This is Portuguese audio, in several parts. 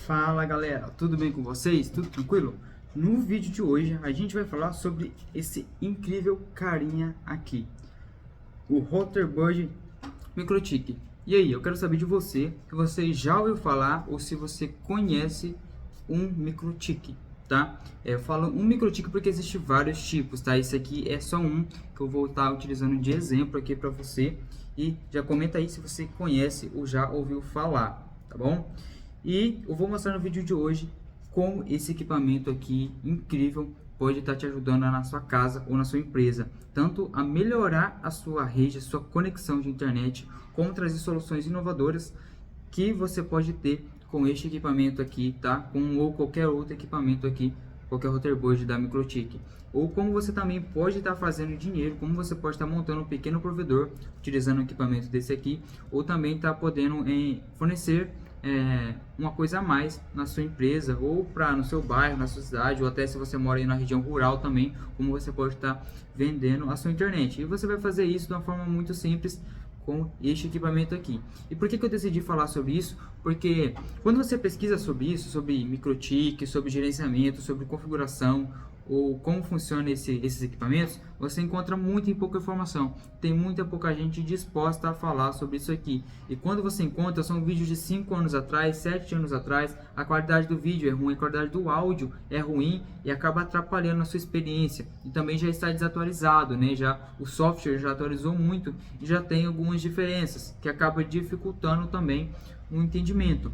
Fala galera, tudo bem com vocês? Tudo tranquilo? No vídeo de hoje a gente vai falar sobre esse incrível carinha aqui, o Roterbird Microtik. E aí, eu quero saber de você, se você já ouviu falar ou se você conhece um Microtik, tá? Eu falo um Microtik porque existem vários tipos, tá? Esse aqui é só um que eu vou estar utilizando de exemplo aqui para você. E já comenta aí se você conhece ou já ouviu falar, tá bom? E eu vou mostrar no vídeo de hoje como esse equipamento aqui incrível pode estar te ajudando na sua casa ou na sua empresa, tanto a melhorar a sua rede, a sua conexão de internet, como trazer soluções inovadoras que você pode ter com este equipamento aqui, tá? Com ou qualquer outro equipamento aqui, qualquer Roterbird da Microtik. Ou como você também pode estar fazendo dinheiro, como você pode estar montando um pequeno provedor utilizando um equipamento desse aqui, ou também estar podendo fornecer uma coisa a mais na sua empresa, ou no seu bairro, na sua cidade, ou até se você mora aí na região rural também, como você pode estar vendendo a sua internet. E você vai fazer isso de uma forma muito simples com este equipamento aqui. E por que eu decidi falar sobre isso? Porque quando você pesquisa sobre isso, sobre Microtik, sobre gerenciamento, sobre configuração, ou como funciona esses equipamentos, você encontra muito e pouca informação. Tem muita pouca gente disposta a falar sobre isso aqui. E quando você encontra, são vídeos de 5 anos atrás, 7 anos atrás, a qualidade do vídeo é ruim, a qualidade do áudio é ruim e acaba atrapalhando a sua experiência. E também já está desatualizado, né? O software já atualizou muito e já tem algumas diferenças que acaba dificultando também o entendimento.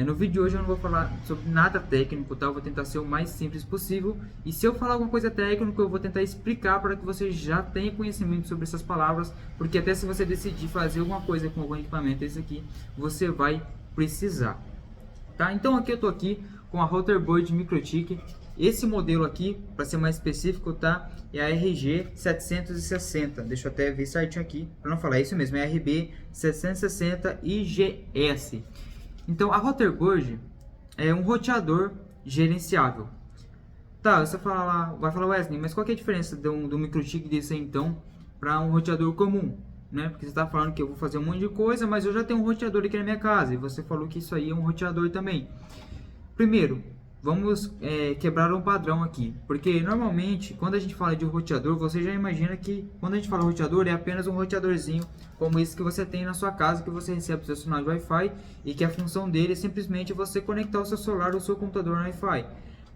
No vídeo de hoje eu não vou falar sobre nada técnico, tá? Eu vou tentar ser o mais simples possível. E se eu falar alguma coisa técnica, eu vou tentar explicar para que você já tenha conhecimento sobre essas palavras. Porque até se você decidir fazer alguma coisa com algum equipamento, esse aqui, você vai precisar. Tá? Então aqui eu estou aqui com a Roterbird Microtik. Esse modelo aqui, para ser mais específico, tá? É a RG760. Deixa eu até ver certinho aqui, para não falar, é isso mesmo, é a RB760 IGS. Então, a Roterbird é um roteador gerenciável. Tá, você vai falar, Wesley, mas qual que é a diferença do Microtik desse aí, então, para um roteador comum? Né? Porque você está falando que eu vou fazer um monte de coisa, mas eu já tenho um roteador aqui na minha casa. E você falou que isso aí é um roteador também. Primeiro, vamos quebrar um padrão aqui. Porque, normalmente, quando a gente fala de roteador, você já imagina que, quando a gente fala roteador, é apenas um roteadorzinho como esse que você tem na sua casa, que você recebe o seu sinal de Wi-Fi e que a função dele é simplesmente você conectar o seu celular ou o seu computador no Wi-Fi.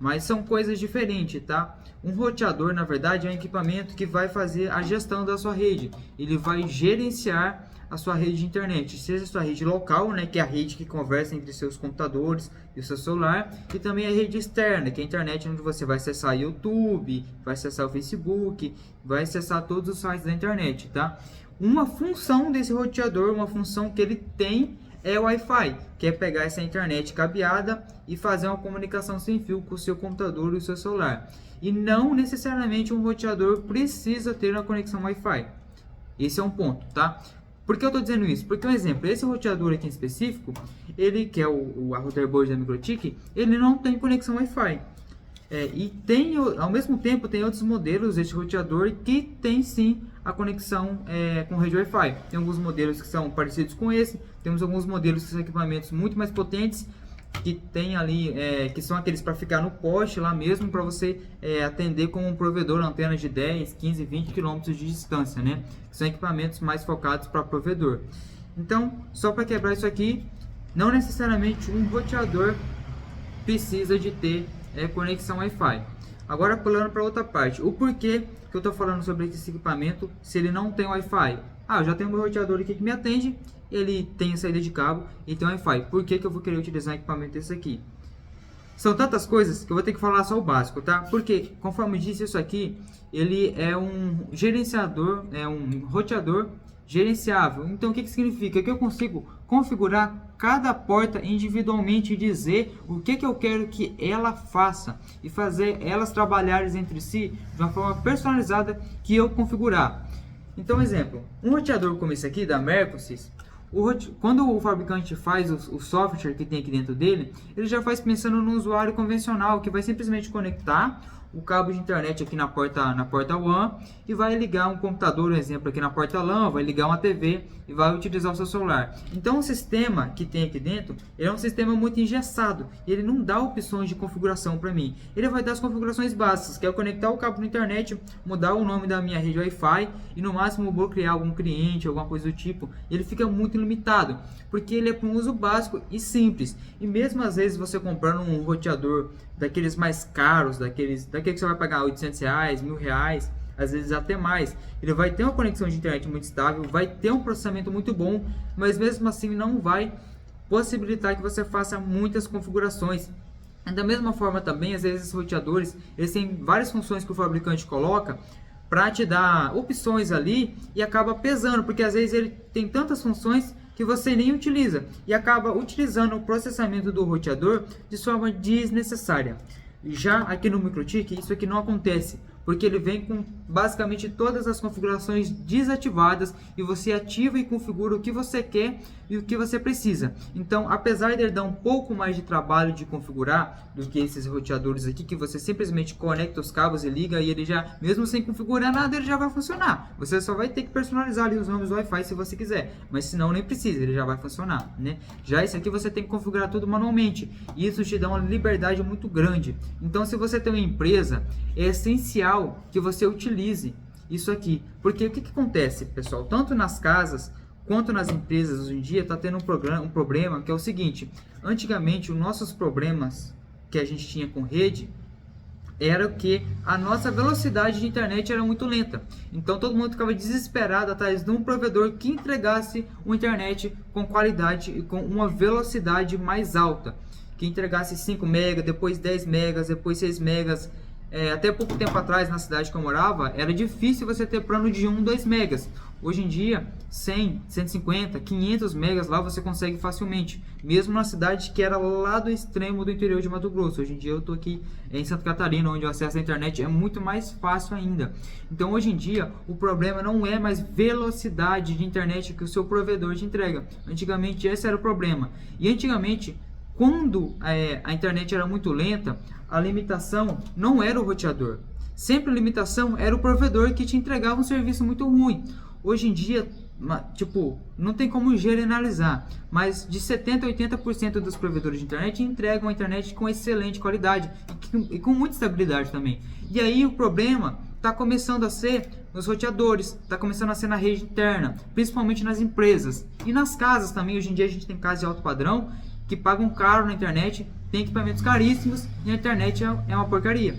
Mas são coisas diferentes, tá? Um roteador, na verdade, é um equipamento que vai fazer a gestão da sua rede. Ele vai gerenciar a sua rede de internet, seja a sua rede local, né, que é a rede que conversa entre seus computadores e o seu celular, e também a rede externa, que é a internet onde você vai acessar YouTube, vai acessar o Facebook, vai acessar todos os sites da internet, tá? Uma função desse roteador, uma função que ele tem é o Wi-Fi, que é pegar essa internet cabeada e fazer uma comunicação sem fio com o seu computador e o seu celular. E não necessariamente um roteador precisa ter uma conexão Wi-Fi. Esse é um ponto, tá? Por que eu estou dizendo isso? Porque, um exemplo, esse roteador aqui em específico, ele que é a Roterbird da Microtik, ele não tem conexão Wi-Fi. E tem, ao mesmo tempo, tem outros modelos desse roteador que tem sim a conexão com rede Wi-Fi. Tem alguns modelos que são parecidos com esse, temos alguns modelos que são equipamentos muito mais potentes, que tem ali, que são aqueles para ficar no poste lá mesmo, para você atender como um provedor, antenas de 10, 15, 20 km de distância, né? São equipamentos mais focados para provedor. Então, só para quebrar isso aqui, não necessariamente um roteador precisa de ter conexão Wi-Fi. Agora, pulando para outra parte, o porquê que eu estou falando sobre esse equipamento se ele não tem Wi-Fi? Eu já tenho meu roteador aqui que me atende, ele tem a saída de cabo e tem Wi-Fi. Por que eu vou querer utilizar um equipamento desse aqui? São tantas coisas que eu vou ter que falar só o básico, tá? Porque, conforme eu disse, isso aqui, ele é um gerenciador, é um roteador gerenciável. Então, o que significa? Que eu consigo configurar cada porta individualmente e dizer o que eu quero que ela faça e fazer elas trabalharem entre si de uma forma personalizada que eu configurar. Então, exemplo, um roteador como esse aqui da Mercosys, quando o fabricante faz o software que tem aqui dentro dele, ele já faz pensando no usuário convencional, que vai simplesmente conectar o cabo de internet aqui na porta WAN e vai ligar um computador, um exemplo aqui na porta LAN, vai ligar uma TV e vai utilizar o seu celular. Então o sistema que tem aqui dentro, ele é um sistema muito engessado, ele não dá opções de configuração para mim. Ele vai dar as configurações básicas, que é eu conectar o cabo na internet, mudar o nome da minha rede Wi-Fi e no máximo bloquear algum cliente, alguma coisa do tipo. Ele fica muito limitado, porque ele é para um uso básico e simples. E mesmo às vezes você comprando um roteador daqueles mais caros, daqueles que você vai pagar R$800, R$1.000, às vezes até mais, ele vai ter uma conexão de internet muito estável, vai ter um processamento muito bom, mas mesmo assim não vai possibilitar que você faça muitas configurações. Da mesma forma também, às vezes esses roteadores, eles têm várias funções que o fabricante coloca para te dar opções ali e acaba pesando, porque às vezes ele tem tantas funções que você nem utiliza e acaba utilizando o processamento do roteador de forma desnecessária. Já aqui no MikroTik, isso aqui não acontece, porque ele vem com basicamente todas as configurações desativadas e você ativa e configura o que você quer e o que você precisa. Então, apesar de ele dar um pouco mais de trabalho de configurar do que esses roteadores aqui, que você simplesmente conecta os cabos e liga e ele já, mesmo sem configurar nada, ele já vai funcionar. Você só vai ter que personalizar ali os nomes do Wi-Fi se você quiser, mas se não, nem precisa, ele já vai funcionar, né? Já esse aqui você tem que configurar tudo manualmente e isso te dá uma liberdade muito grande. Então, se você tem uma empresa, é essencial que você utilize isso aqui, porque o que acontece, pessoal, tanto nas casas quanto nas empresas hoje em dia está tendo um problema que é o seguinte: antigamente os nossos problemas que a gente tinha com rede era que a nossa velocidade de internet era muito lenta, então todo mundo ficava desesperado atrás de um provedor que entregasse uma internet com qualidade e com uma velocidade mais alta, que entregasse 5 MB, depois 10 MB, depois 6 MB. Até pouco tempo atrás, na cidade que eu morava, era difícil você ter plano de 1, 2 megas. Hoje em dia, 100, 150, 500 megas lá você consegue facilmente. Mesmo na cidade que era lá do extremo do interior de Mato Grosso. Hoje em dia eu estou aqui em Santa Catarina, onde o acesso à internet é muito mais fácil ainda. Então hoje em dia, o problema não é mais velocidade de internet que o seu provedor te entrega. Antigamente esse era o problema. E antigamente, quando a internet era muito lenta, a limitação não era o roteador. Sempre a limitação era o provedor que te entregava um serviço muito ruim. Hoje em dia, tipo, não tem como generalizar, mas de 70% a 80% dos provedores de internet entregam a internet com excelente qualidade e com muita estabilidade também. E aí o problema está começando a ser nos roteadores, está começando a ser na rede interna, principalmente nas empresas. E nas casas também, hoje em dia a gente tem casas de alto padrão que pagam caro na internet, tem equipamentos caríssimos e a internet é uma porcaria.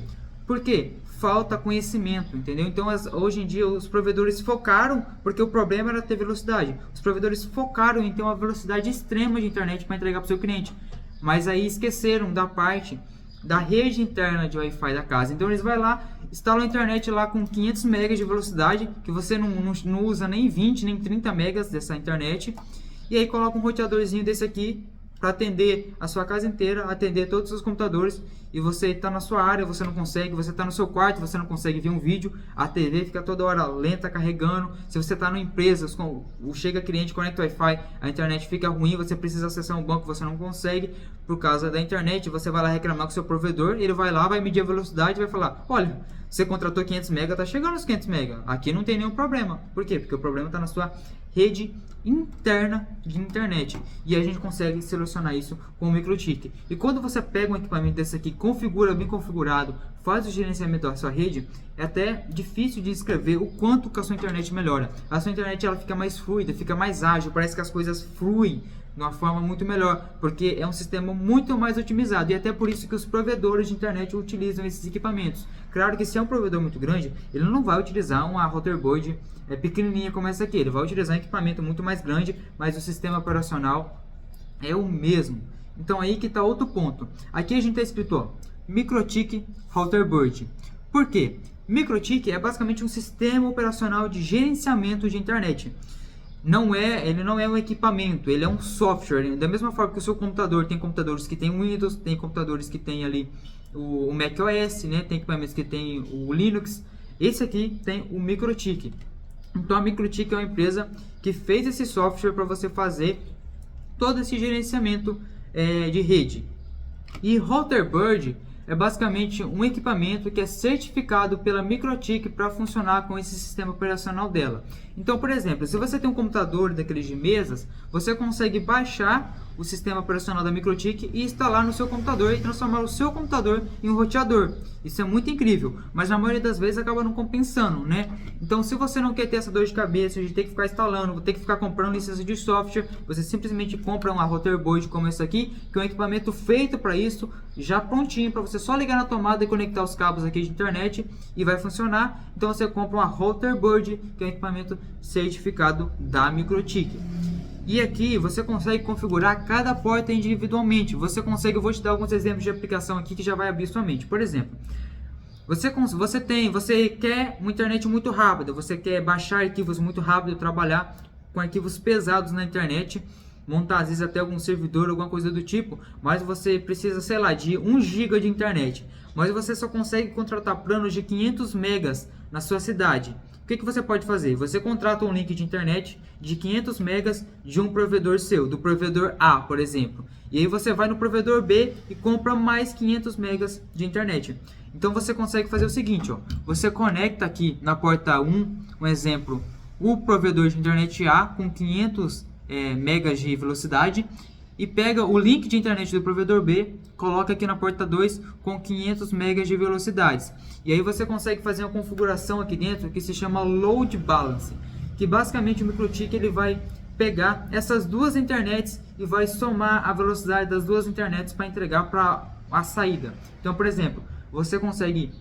Por quê? Falta conhecimento, entendeu? Então hoje em dia os provedores focaram, porque o problema era ter velocidade. Os provedores focaram em ter uma velocidade extrema de internet para entregar para o seu cliente. Mas aí esqueceram da parte da rede interna de Wi-Fi da casa. Então eles vão lá, instalam a internet lá com 500 megas de velocidade, que você não usa nem 20, nem 30 megas dessa internet. E aí coloca um roteadorzinho desse aqui para atender a sua casa inteira, atender todos os seus computadores, e você está na sua área, você não consegue, você está no seu quarto, você não consegue ver um vídeo, a TV fica toda hora lenta carregando. Se você está numa empresa, chega cliente, conecta o Wi-Fi, a internet fica ruim, você precisa acessar um banco, você não consegue por causa da internet, você vai lá reclamar com o seu provedor, ele vai lá, vai medir a velocidade e vai falar: olha, você contratou 500 MB, está chegando os 500 MB, aqui não tem nenhum problema. Por quê? Porque o problema está na sua rede interna de internet, e a gente consegue solucionar isso com o MikroTik. E quando você pega um equipamento desse aqui, configura bem configurado, faz o gerenciamento da sua rede, é até difícil de descrever o quanto que a sua internet melhora. A sua internet ela fica mais fluida, fica mais ágil, parece que as coisas fluem de uma forma muito melhor, porque é um sistema muito mais otimizado, e até por isso que os provedores de internet utilizam esses equipamentos. Claro que se é um provedor muito grande, ele não vai utilizar uma Routerboard pequenininha como essa aqui, ele vai utilizar um equipamento muito mais grande, mas o sistema operacional é o mesmo. Então aí que está outro ponto. Aqui a gente está escrito, ó, MikroTik Routerboard. Por quê? MikroTik é basicamente um sistema operacional de gerenciamento de internet. Ele não é um equipamento, ele é um software. Da mesma forma que o seu computador, tem computadores que tem Windows, tem computadores que tem ali o macOS, né? Tem equipamentos que tem o Linux. Esse aqui tem o MikroTik. Então a MikroTik é uma empresa que fez esse software para você fazer todo esse gerenciamento de rede. E Routerboard é basicamente um equipamento que é certificado pela MikroTik para funcionar com esse sistema operacional dela. Então, por exemplo, se você tem um computador daqueles de mesas, você consegue baixar o sistema operacional da MikroTik e instalar no seu computador e transformar o seu computador em um roteador. Isso é muito incrível, mas na maioria das vezes acaba não compensando, né? Então, se você não quer ter essa dor de cabeça de ter que ficar instalando, ter que ficar comprando licença de software, você simplesmente compra uma Routerboard como esse aqui, que é um equipamento feito para isso, já prontinho para você só ligar na tomada e conectar os cabos aqui de internet e vai funcionar. Então, você compra uma Routerboard, que é um equipamento certificado da MikroTik. E aqui você consegue configurar cada porta individualmente. Eu vou te dar alguns exemplos de aplicação aqui que já vai abrir sua mente. Por exemplo, você quer uma internet muito rápida, você quer baixar arquivos muito rápido, trabalhar com arquivos pesados na internet, montar às vezes até algum servidor, alguma coisa do tipo, mas você precisa, sei lá, de 1 GB de internet. Mas você só consegue contratar planos de 500 megas na sua cidade. O que você pode fazer? Você contrata um link de internet de 500 megas de um provedor seu, do provedor A, por exemplo. E aí você vai no provedor B e compra mais 500 megas de internet. Então você consegue fazer o seguinte, ó. Você conecta aqui na porta 1, um exemplo, o provedor de internet A com 500 megas de velocidade e pega o link de internet do provedor B, coloca aqui na porta 2 com 500 megas de velocidades. E aí você consegue fazer uma configuração aqui dentro que se chama Load Balance, que basicamente o MikroTik ele vai pegar essas duas internets e vai somar a velocidade das duas internets para entregar para a saída. Então, por exemplo, você consegue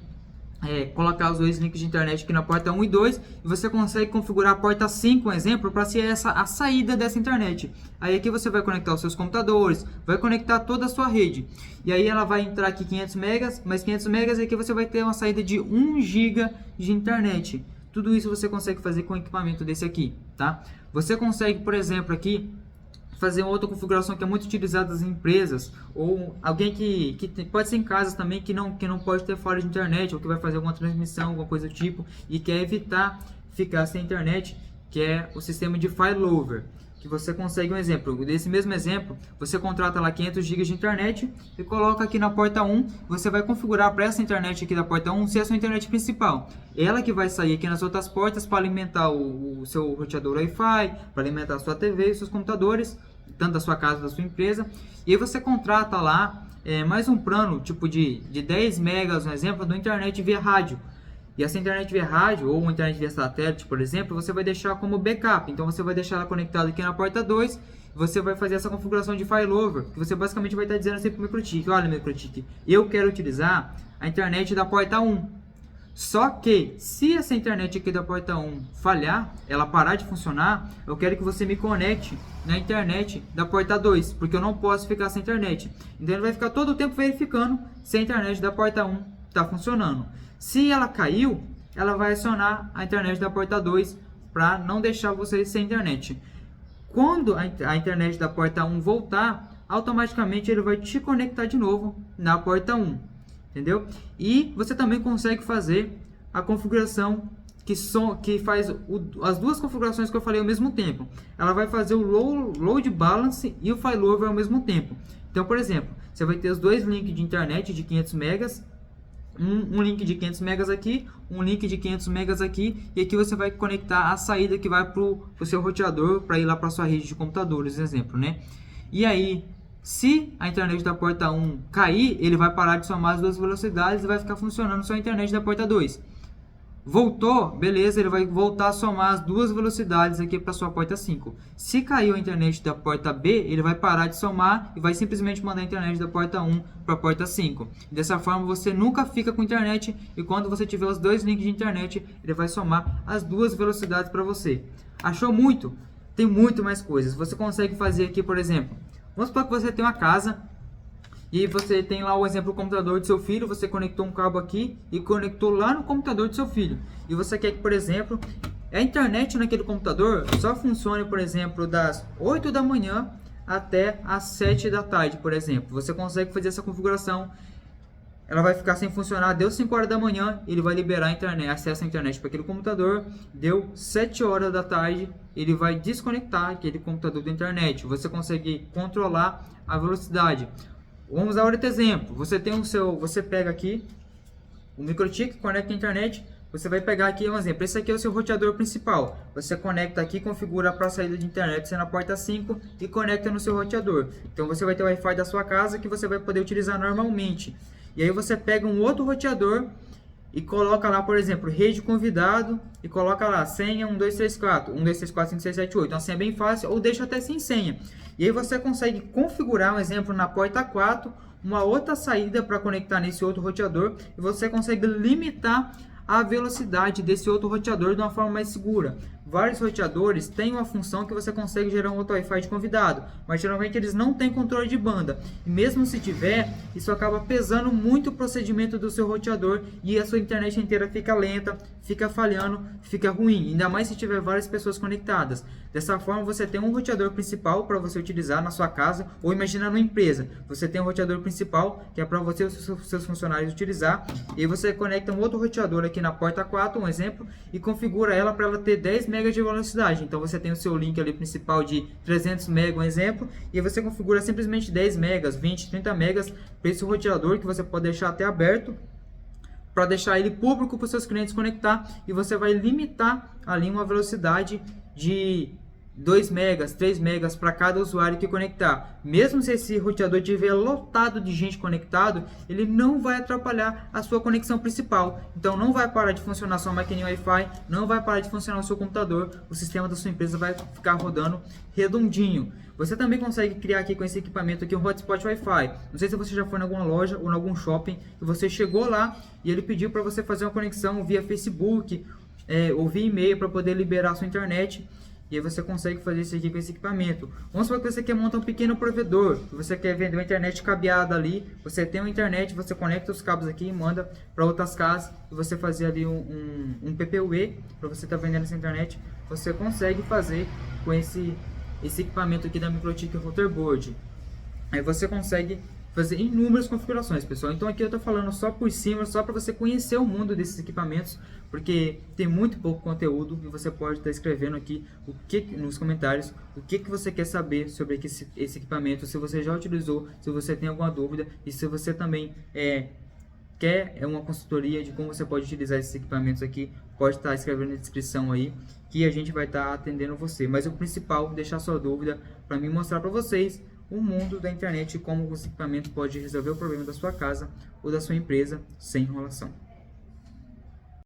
colocar os dois links de internet aqui na porta 1 e 2 e você consegue configurar a porta 5, um exemplo, para ser a saída dessa internet. Aí aqui você vai conectar os seus computadores, vai conectar toda a sua rede. E aí ela vai entrar aqui 500 megas, mais 500 megas e aqui você vai ter uma saída de 1 GB de internet. Tudo isso você consegue fazer com um equipamento desse aqui, tá? Você consegue, por exemplo, aqui fazer uma outra configuração que é muito utilizada nas empresas ou alguém que pode ser em casas também que não pode ter falha de internet ou que vai fazer alguma transmissão, alguma coisa do tipo e quer evitar ficar sem internet, que é o sistema de failover, que você consegue um exemplo. Desse mesmo exemplo, você contrata lá 500 GB de internet e coloca aqui na porta 1, você vai configurar para essa internet aqui da porta 1 ser a sua internet principal. Ela que vai sair aqui nas outras portas para alimentar o seu roteador Wi-Fi, para alimentar a sua TV e seus computadores, tanto da sua casa da sua empresa. E aí você contrata lá mais um plano tipo de 10 megas, um exemplo, do internet via rádio. E essa internet via rádio ou uma internet via satélite, por exemplo, você vai deixar como backup. Então você vai deixar ela conectada aqui na porta 2. Você vai fazer essa configuração de failover, que você basicamente vai estar dizendo assim para o MikroTik: olha, MikroTik, eu quero utilizar a internet da porta 1. Só que se essa internet aqui da porta 1 falhar, ela parar de funcionar, eu quero que você me conecte na internet da porta 2, porque eu não posso ficar sem internet. Então ele vai ficar todo o tempo verificando se a internet da porta 1 está funcionando. Se ela caiu, ela vai acionar a internet da porta 2 para não deixar você sem internet. Quando a internet da porta 1 voltar, automaticamente ele vai te conectar de novo na porta 1. Entendeu? E você também consegue fazer a configuração que faz as duas configurações que eu falei ao mesmo tempo. Ela vai fazer o Load Balance e o Failover ao mesmo tempo. Então, por exemplo, você vai ter os dois links de internet de 500 megas, um link de 500 megas aqui, um link de 500 megas aqui, e aqui você vai conectar a saída que vai para o seu roteador para ir lá para sua rede de computadores, exemplo, né? E aí, se a internet da porta 1 cair, ele vai parar de somar as duas velocidades e vai ficar funcionando só a internet da porta 2. Voltou, beleza, ele vai voltar a somar as duas velocidades aqui para sua porta 5. Se caiu a internet da porta B, ele vai parar de somar e vai simplesmente mandar a internet da porta 1 para a porta 5. Dessa forma você nunca fica com internet e quando você tiver os dois links de internet, ele vai somar as duas velocidades para você. Achou muito? Tem muito mais coisas. Você consegue fazer aqui, por exemplo, vamos supor que você tem uma casa e você tem lá o exemplo do computador do seu filho, você conectou um cabo aqui e conectou lá no computador do seu filho. E você quer que, por exemplo, a internet naquele computador só funcione, por exemplo, das 8 da manhã até as 7 da tarde, por exemplo. Você consegue fazer essa configuração. Ela vai ficar sem funcionar, deu 5 horas da manhã, ele vai liberar a internet, acesso à internet para aquele computador. Deu 7 horas da tarde, ele vai desconectar aquele computador da internet. Você consegue controlar a velocidade. Vamos dar outro exemplo. Você tem você pega aqui o microchip, conecta a internet. Você vai pegar aqui um exemplo. Esse aqui é o seu roteador principal. Você conecta aqui, configura para a saída de internet ser na porta 5 e conecta no seu roteador. Então você vai ter o Wi-Fi da sua casa que você vai poder utilizar normalmente. E aí você pega um outro roteador e coloca lá, por exemplo, rede convidado e coloca lá senha 1234, 1234, 5678. Então assim é bem fácil, ou deixa até sem senha. E aí você consegue configurar um exemplo na porta 4, uma outra saída para conectar nesse outro roteador e você consegue limitar a velocidade desse outro roteador de uma forma mais segura. Vários roteadores têm uma função que você consegue gerar um outro Wi-Fi de convidado, mas geralmente eles não têm controle de banda. E mesmo se tiver, isso acaba pesando muito o procedimento do seu roteador e a sua internet inteira fica lenta, fica falhando, fica ruim, ainda mais se tiver várias pessoas conectadas. Dessa forma, você tem um roteador principal para você utilizar na sua casa, ou imagina numa empresa, você tem um roteador principal que é para você e os seus funcionários utilizar, e você conecta um outro roteador aqui na porta 4, um exemplo, e configura ela para ela ter 10 MB de velocidade. Então você tem o seu link ali principal de 300 MB, um exemplo, e você configura simplesmente 10 MB, 20, 30 MB para esse roteador que você pode deixar até aberto, para deixar ele público para os seus clientes conectar, e você vai limitar ali uma velocidade de 2 megas, 3 megas para cada usuário que conectar. Mesmo se esse roteador estiver lotado de gente conectado, ele não vai atrapalhar a sua conexão principal. Então não vai parar de funcionar sua maquininha Wi-Fi, não vai parar de funcionar o seu computador, o sistema da sua empresa vai ficar rodando redondinho. Você também consegue criar aqui com esse equipamento aqui um hotspot Wi-Fi. Não sei se você já foi em alguma loja ou em algum shopping e você chegou lá e ele pediu para você fazer uma conexão via Facebook ou via e-mail para poder liberar a sua internet. E aí você consegue fazer isso aqui com esse equipamento. Vamos supor que você quer montar um pequeno provedor, que você quer vender uma internet cabeada ali, você tem uma internet, você conecta os cabos aqui e manda para outras casas, e você fazer ali um PPUE, para você estar vendendo essa internet, você consegue fazer com esse equipamento aqui da MikroTik Router Board. Aí você consegue fazer inúmeras configurações, pessoal. Então aqui eu estou falando só por cima, só para você conhecer o mundo desses equipamentos, porque tem muito pouco conteúdo e você pode estar escrevendo aqui nos comentários o que você quer saber sobre esse equipamento, se você já utilizou, se você tem alguma dúvida e se você também quer uma consultoria de como você pode utilizar esses equipamentos aqui, pode estar escrevendo na descrição aí que a gente vai estar atendendo você. Mas o principal, deixar sua dúvida para mim mostrar para vocês o mundo da internet e como os equipamentos podem resolver o problema da sua casa ou da sua empresa sem enrolação.